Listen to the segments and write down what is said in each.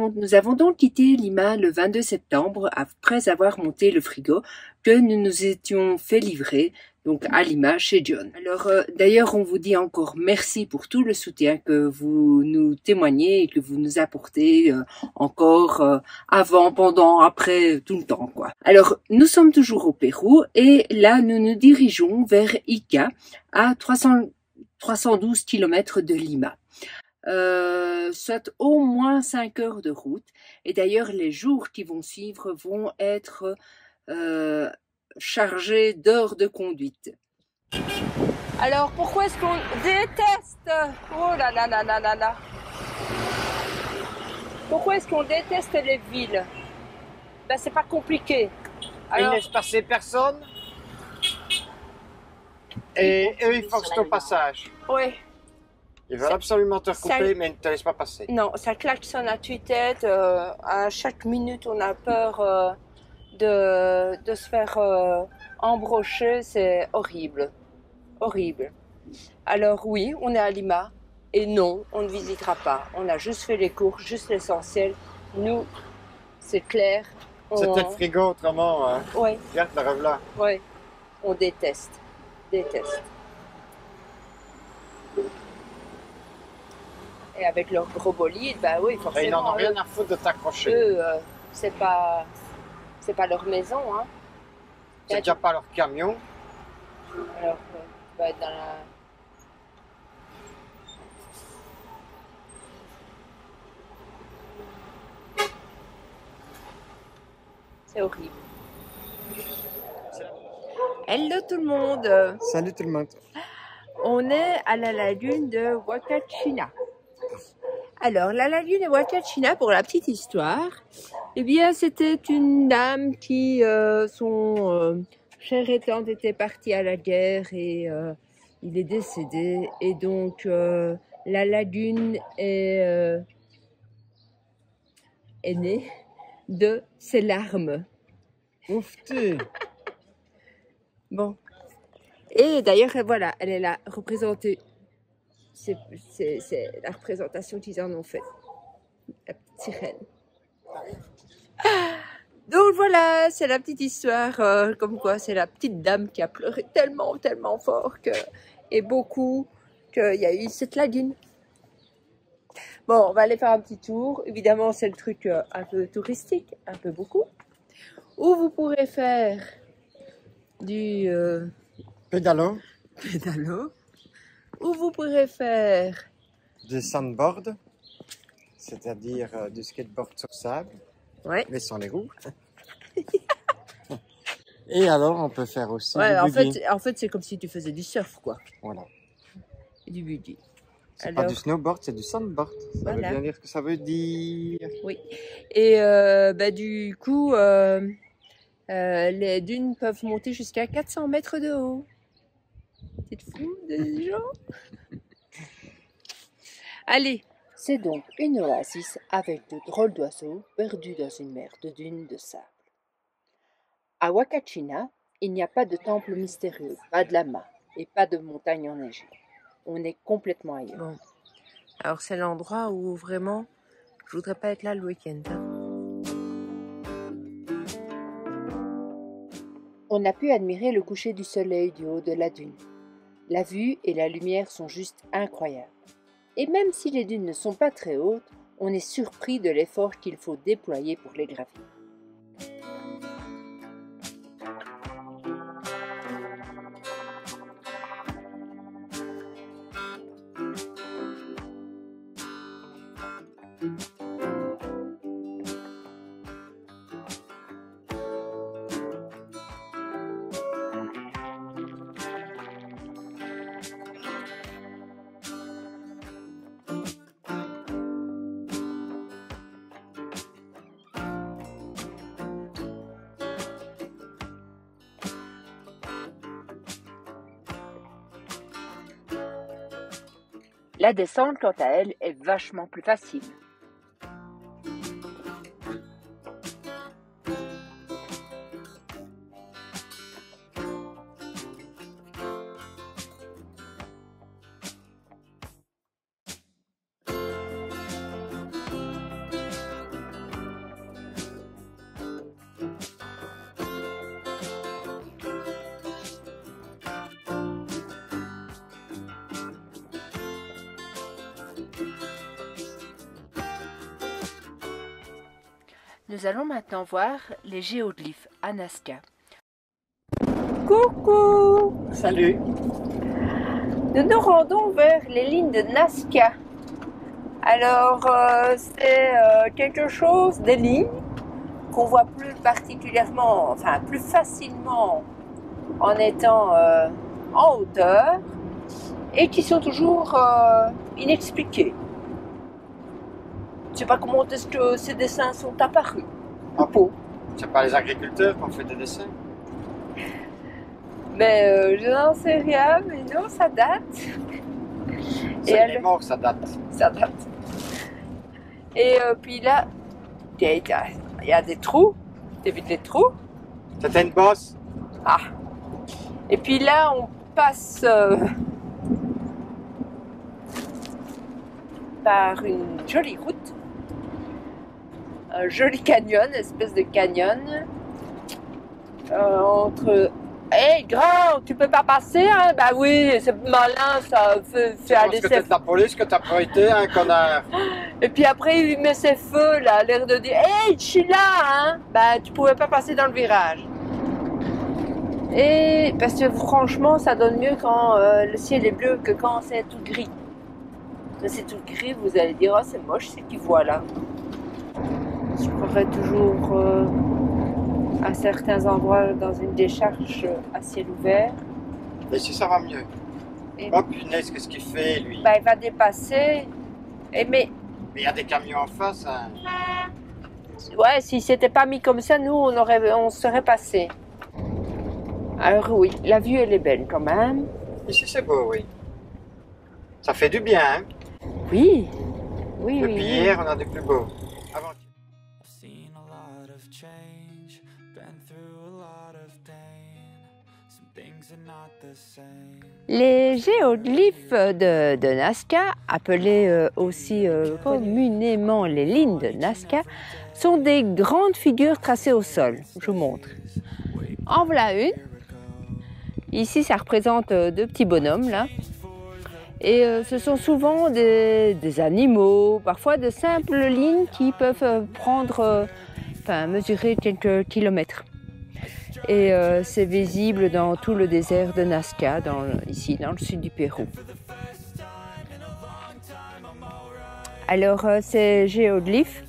monde, nous avons donc quitté Lima le 22 septembre après avoir monté le frigo que nous nous étions fait livrer donc à Lima chez John. Alors d'ailleurs on vous dit encore merci pour tout le soutien que vous nous témoignez et que vous nous apportez encore avant, pendant, après, tout le temps quoi. Alors nous sommes toujours au Pérou et là nous nous dirigeons vers Ica à 312 km de Lima. Soit au moins 5 heures de route. Et d'ailleurs, les jours qui vont suivre vont être chargés d'heures de conduite. Alors, pourquoi est-ce qu'on déteste... Oh là là là là là là. Pourquoi est-ce qu'on déteste les villes? Ben, c'est pas compliqué. Alors... Ils laissent passer personne. Et eux, ils forcent au passage. Oui. Ils veulent absolument te recouper, mais ils ne te laissent pas passer. Non, ça klaxonne à tue-tête. À chaque minute, on a peur de se faire embrocher. C'est horrible. Horrible. Alors oui, on est à Lima. Et non, on ne visitera pas. On a juste fait les cours, juste l'essentiel. Nous, c'est clair. C'était le frigo autrement. Hein. Oui. Regarde, la revoilà. Oui. On déteste. Déteste. Et avec leur gros bolide, bah oui, forcément. Ils n'en ont rien à foutre de t'accrocher. Eux, c'est pas leur maison, hein. C'est déjà pas leur camion. Alors, tu vas être dans la... C'est horrible. Hello tout le monde. Salut tout le monde. On est à la lagune de Huacachina. Alors, la lagune de Huacachina, pour la petite histoire, eh bien, c'était une dame qui, son cher et tante était parti à la guerre et il est décédé. Et donc, la lagune est née de ses larmes. Oufté. Bon. Et d'ailleurs, voilà, elle est là, représentée. C'est la représentation qu'ils en ont fait. La petite sirène. Donc voilà, c'est la petite histoire, comme quoi c'est la petite dame qui a pleuré tellement, tellement fort que, et beaucoup qu'il y a eu cette lagune. Bon, on va aller faire un petit tour. Évidemment, c'est le truc un peu touristique, un peu beaucoup. Où vous pourrez faire du pédalo. Où vous pourrez faire du sandboard, c'est-à-dire du skateboard sur sable, ouais. Mais sans les roues. Et alors, on peut faire aussi ouais, du buggy. En fait, c'est comme si tu faisais du surf, quoi. Voilà. Et du buggy. C'est pas du snowboard, c'est du sandboard. Ça voilà. Veut bien dire ce que ça veut dire. Oui. Et bah, du coup, les dunes peuvent monter jusqu'à 400 mètres de haut. C'est fou, des gens. Allez. C'est donc une oasis avec de drôles d'oiseaux perdus dans une mer de dunes de sable. À Huacachina, il n'y a pas de temple mystérieux, pas de lama et pas de montagne enneigée. On est complètement ailleurs. Bon. Alors c'est l'endroit où vraiment, je voudrais pas être là le week-end. Hein. On a pu admirer le coucher du soleil du haut de la dune. La vue et la lumière sont juste incroyables. Et même si les dunes ne sont pas très hautes, on est surpris de l'effort qu'il faut déployer pour les gravir. La descente, quant à elle, est vachement plus facile. Nous allons maintenant voir les géoglyphes à Nazca. Coucou! Salut! Nous nous rendons vers les lignes de Nazca. Alors, c'est quelque chose, des lignes qu'on voit plus particulièrement, enfin plus facilement en étant en hauteur et qui sont toujours inexpliquées. Je ne sais pas comment est-ce que ces dessins sont apparus. Ah bon? C'est pas les agriculteurs qui ont fait des dessins? Mais je n'en sais rien, mais non, ça date. C'est les morts, ça date. Ça date. Et puis là, il y a des trous. T'évites les trous. C'était une bosse. Ah. Et puis là, on passe par une jolie route. Un joli canyon, espèce de canyon. Entre... Hé, grand, tu peux pas passer, hein? Bah oui, c'est malin, ça fait aller ses... C'est la police que t'as pas été, un connard. Et puis après, il met ses feux, là, l'air de dire, hé, je suis là, hein? Bah, tu pouvais pas passer dans le virage. Et parce que franchement, ça donne mieux quand le ciel est bleu que quand c'est tout gris. Quand c'est tout gris, vous allez dire, oh, c'est moche, c'est qui voit là. Je croirais toujours à certains endroits dans une décharge à ciel ouvert. Et si ça va mieux. Et... Oh punaise, qu'est-ce qu'il fait lui? Bah, il va dépasser. Et mais il y a des camions en face. Hein. Ouais, s'il s'était pas mis comme ça, nous on serait passé. Alors oui, la vue elle est belle quand même. Ici c'est beau, oui. Ça fait du bien, hein? Oui, oui, depuis hier, on a des plus beaux. Avant... Les géoglyphes de Nazca, appelés aussi communément les lignes de Nazca, sont des grandes figures tracées au sol. Je vous montre. En voilà une. Ici, ça représente deux petits bonhommes là. Et ce sont souvent des animaux, parfois de simples lignes qui peuvent mesurer quelques kilomètres. Et c'est visible dans tout le désert de Nazca, ici dans le sud du Pérou. Alors ces géoglyphes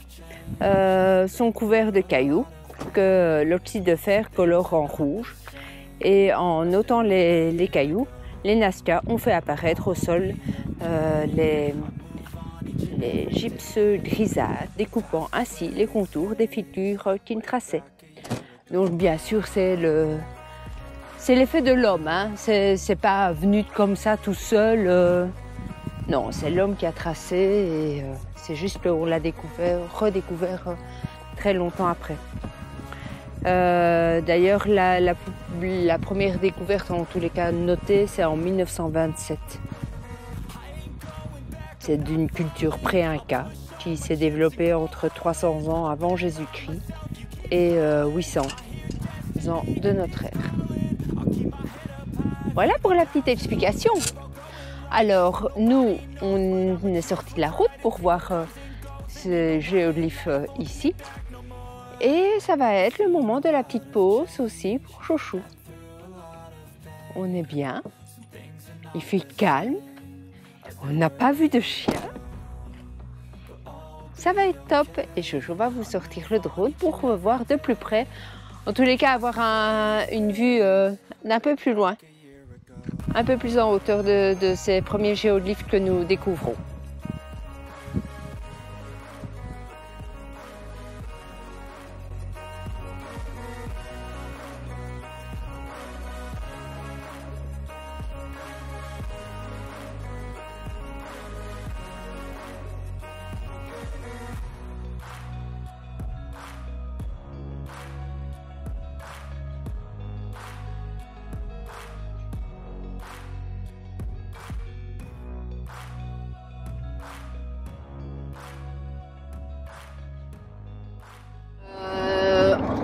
sont couverts de cailloux que l'oxyde de fer colore en rouge. Et en notant les cailloux, les Nazca ont fait apparaître au sol les gypses grisâtres, découpant ainsi les contours des figures qu'ils traçaient. Donc bien sûr, c'est l'effet de l'homme, hein. C'est pas venu comme ça tout seul. Non, c'est l'homme qui a tracé et c'est juste qu'on l'a redécouvert très longtemps après. D'ailleurs, la première découverte, en tous les cas notée, c'est en 1927. C'est d'une culture pré-inca qui s'est développée entre 300 ans avant Jésus-Christ et 800 ans de notre ère. Voilà pour la petite explication. Alors, nous, on est sorti de la route pour voir ce géoglyphe ici. Et ça va être le moment de la petite pause aussi pour Chouchou. On est bien. Il fait calme. On n'a pas vu de chien. Ça va être top. Et Chouchou va vous sortir le drone pour voir de plus près. En tous les cas, avoir une vue d'un peu plus loin. Un peu plus en hauteur de ces premiers géoglyphes que nous découvrons.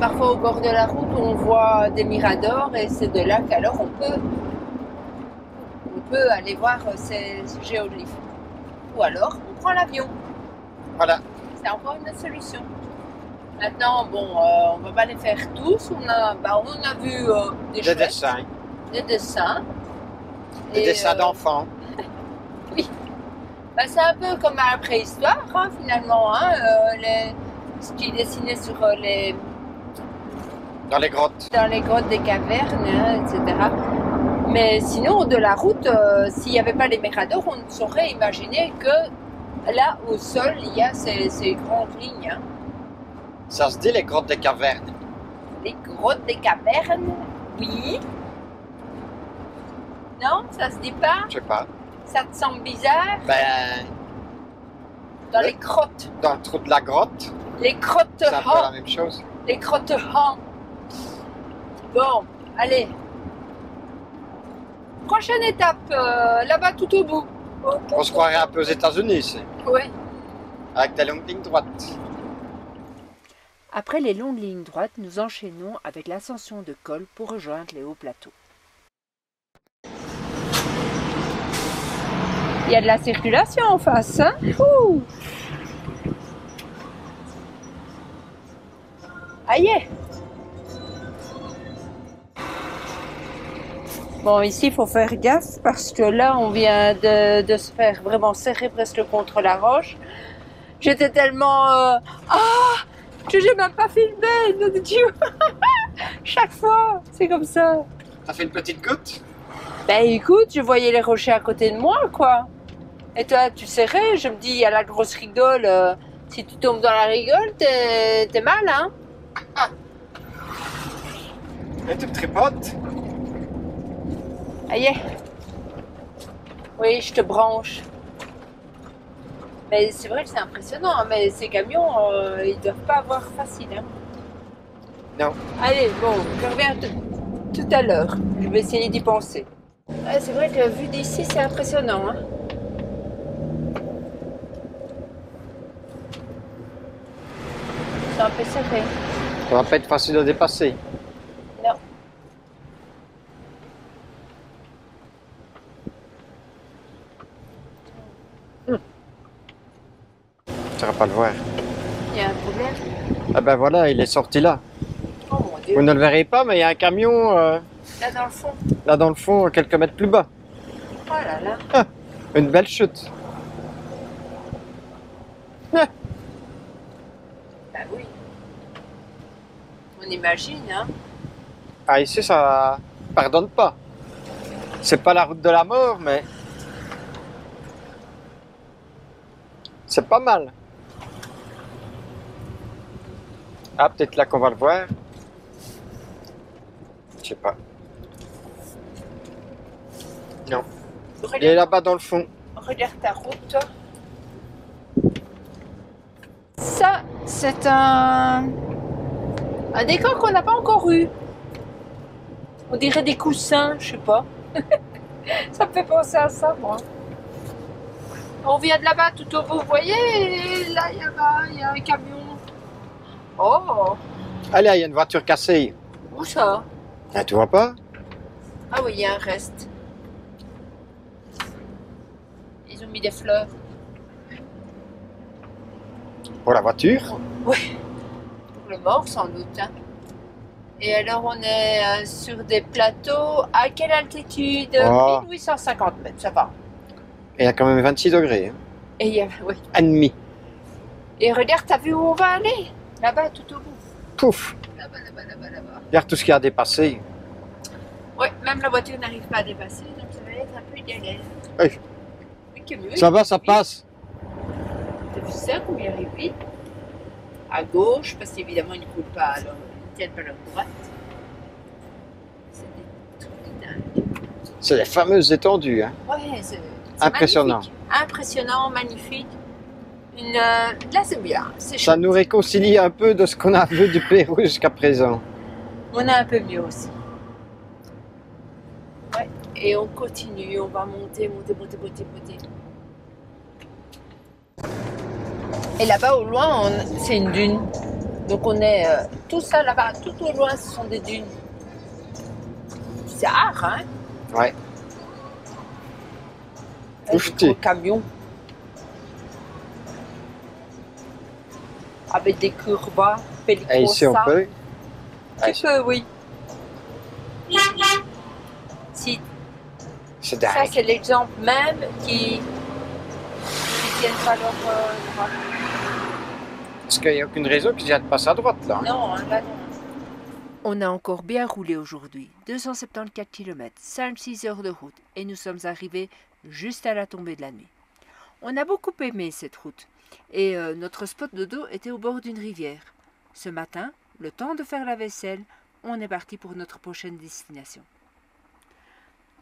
Parfois au bord de la route, on voit des miradors et c'est de là qu'alors on peut aller voir ces géoglyphes. Ou alors on prend l'avion. Voilà. C'est encore une autre solution. Maintenant, bon, on va pas les faire tous. On a vu des Des dessins. des dessins. Des Et, dessins d'enfants. Oui. C'est un peu comme à la préhistoire, hein, finalement. Hein, ce qui dessinait sur Dans les grottes. dans les grottes des cavernes, hein, etc. Mais sinon, de la route, s'il n'y avait pas les miradors, on ne saurait imaginer que là, au sol, il y a ces grandes lignes. Hein. Ça se dit les grottes des cavernes. Les grottes des cavernes, oui. Non, ça se dit pas. Je sais pas. Ça te semble bizarre. Ben, Dans les grottes. dans le trou de la grotte, Les grottes c'est un peu la Han. même chose. Les grottes Han. Bon, allez. Prochaine étape, là-bas tout au bout. On se croirait un peu aux États-Unis ici, Oui. avec des longues lignes droites. Après les longues lignes droites, nous enchaînons avec l'ascension de col pour rejoindre les hauts plateaux. Il y a de la circulation en face, hein? Ouh. Aïe! Bon, ici, il faut faire gaffe parce que là, on vient de se faire vraiment serrer presque contre la roche. J'étais tellement... que j'ai même pas filmé, nom de Dieu. Chaque fois, c'est comme ça. T'as fait une petite goutte? Ben écoute, je voyais les rochers à côté de moi, quoi. Et toi, tu serrais, je me dis, il y a la grosse rigole. Si tu tombes dans la rigole, t'es mal, hein? Et tu tripotes? Aïe. Oui, je te branche. Mais c'est vrai que c'est impressionnant, hein, mais ces camions, ils doivent pas avoir facile. Hein. Non. Allez, bon, je reviens tout à l'heure. Je vais essayer d'y penser. Ouais, c'est vrai que vu d'ici, c'est impressionnant. Hein. C'est un peu serré. Ça va pas être facile à dépasser. Non. Tu vas pas le voir. Il y a un problème. Ah ben voilà, il est sorti là. Oh mon Dieu. Vous ne le verrez pas, mais il y a un camion Là dans le fond. là dans le fond, quelques mètres plus bas. Oh là là. Une belle chute. Bah oui. On imagine, hein. Ah ici, ça pardonne pas. C'est pas la route de la mort, mais c'est pas mal. Ah, peut-être là qu'on va le voir. Je sais pas. Non. Il est là-bas dans le fond. Regarde ta route. Ça, c'est un décor qu'on n'a pas encore eu. On dirait des coussins, je sais pas. Ça me fait penser à ça, moi. On vient de là-bas tout au bout, vous voyez, et là, il y a un camion. Oh, Allez, il y a une voiture cassée. où ça? Ah, tu vois pas? Ah oui, il y a un reste. Ils ont mis des fleurs. Pour la voiture? Oui, pour le mort sans doute. Hein. Et alors on est sur des plateaux. À quelle altitude? Oh. 1850 mètres, ça va. Et il y a quand même 26 degrés. Hein. Et il y a, oui. Admis. Et regarde, t'as vu où on va aller? Là-bas, tout au bout. Pouf! Là-bas, là-bas, là-bas, là-bas. Regarde tout ce qui a dépassé. Oui, même la voiture n'arrive pas à dépasser, donc ça va être un peu galère. Oui. Oui, que mieux. Ça va, ça passe. T'as vu ça, comme il arrive vite? À gauche, parce qu'évidemment, ils ne coulent pas, alors ils tiennent pas leur droite. C'est des trucs dingues. C'est les fameuses étendues. Hein. Ouais, c'est Impressionnant. magnifique. Impressionnant, magnifique. Là, c'est bien. C'est Ça chouette. nous réconcilie un peu de ce qu'on a vu du Pérou jusqu'à présent. On a un peu mieux aussi. Ouais. Et on continue, on va monter. Et là-bas, au loin, c'est une dune. Donc on est tout ça là-bas, tout au loin, ce sont des dunes. C'est rare, hein? Ouais. Avec des gros camions. Ah avec des curvas, Et ici, on peut. Tu peux, oui. Si, C'est ça, dingue. c'est l'exemple même qui tiennent pas leur droite. Parce qu'il n'y a aucune raison qu'ils viennent passer à droite, là. Non, là non. On a encore bien roulé aujourd'hui, 274 km, 5-6 heures de route, et nous sommes arrivés juste à la tombée de la nuit. On a beaucoup aimé cette route, et notre spot de dos était au bord d'une rivière. Ce matin, le temps de faire la vaisselle, on est parti pour notre prochaine destination.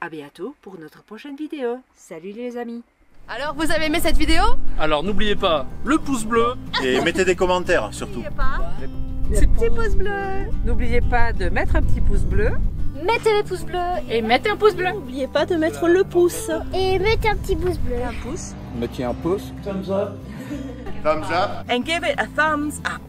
À bientôt pour notre prochaine vidéo. Salut les amis! Alors, vous avez aimé cette vidéo? Alors n'oubliez pas le pouce bleu. Et mettez des commentaires surtout. Le petit pouce bleu! N'oubliez pas de mettre un petit pouce bleu. Mettez les pouces bleus Et mettez un pouce bleu! N'oubliez pas de mettre le pouce. Et mettez un petit pouce bleu. Un pouce. Mettez un pouce. Thumbs up. And give it a thumbs up.